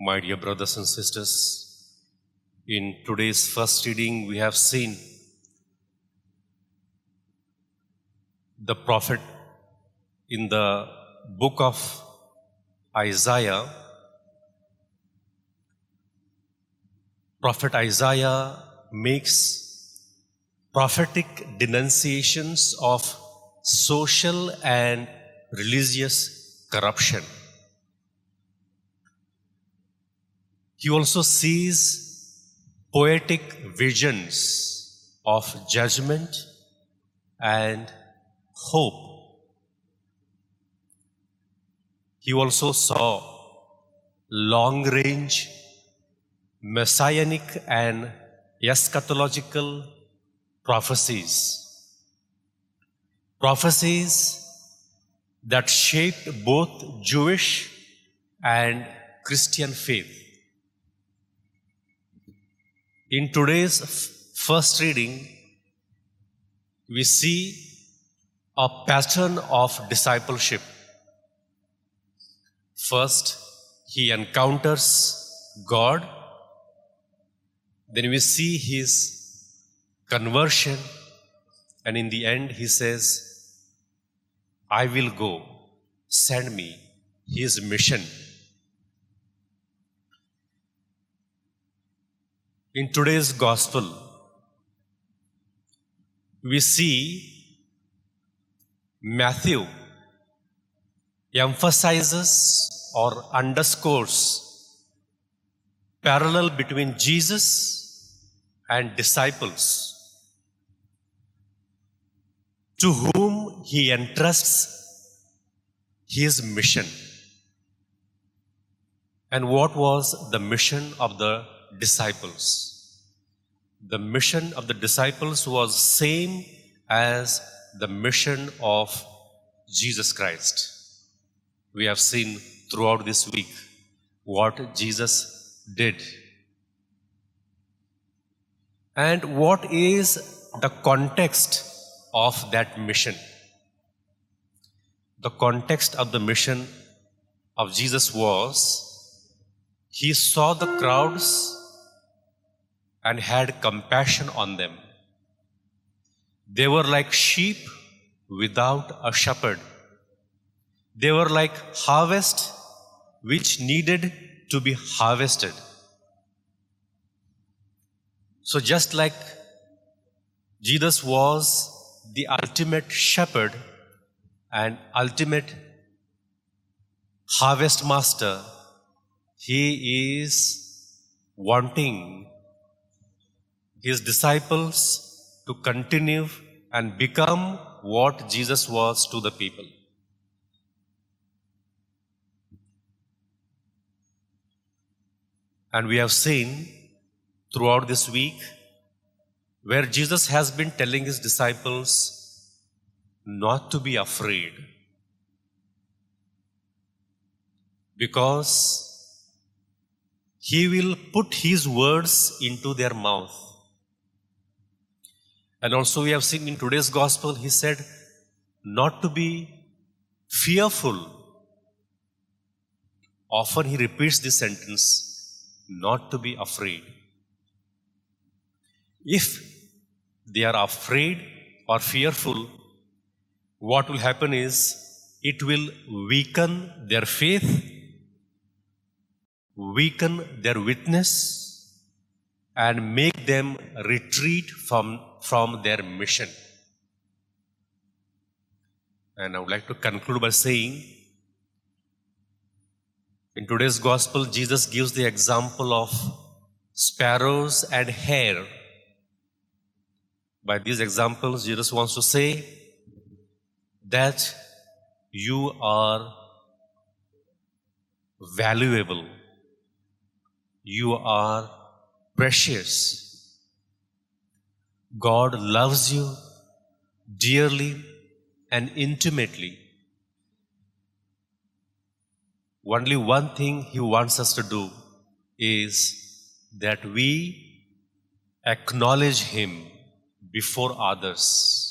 My dear brothers and sisters, in today's first reading we have seen the prophet in the book of Isaiah. Prophet Isaiah makes prophetic denunciations of social and religious corruption. He also sees poetic visions of judgment and hope. He also saw long-range messianic and eschatological prophecies. Prophecies that shaped both Jewish and Christian faith. In today's first reading, we see a pattern of discipleship. First, he encounters God. Then we see his conversion. And in the end, he says, I will go, send me, his mission. In today's gospel, we see Matthew emphasizes or underscores parallel between Jesus and disciples, to whom he entrusts his mission. And what was the mission of the disciples? The mission of the disciples was same as the mission of Jesus Christ. We have seen throughout this week what Jesus did. And what is the context of that mission? The context of the mission of Jesus was, he saw the crowds and had compassion on them. They were like sheep without a shepherd. They were like harvest which needed to be harvested. So just like Jesus was the ultimate shepherd and ultimate harvest master, he is wanting his disciples to continue and become what Jesus was to the people. And we have seen throughout this week where Jesus has been telling his disciples not to be afraid, because he will put his words into their mouth. And also we have seen in today's gospel, he said not to be fearful. Often he repeats this sentence, not to be afraid. If they are afraid or fearful, what will happen is it will weaken their faith, weaken their witness, and make them retreat from their mission. And I would like to conclude by saying, in today's gospel, Jesus gives the example of sparrows and hare. By these examples, Jesus wants to say that you are valuable, you are precious. God loves you dearly and intimately. Only one thing he wants us to do is that we acknowledge him before others.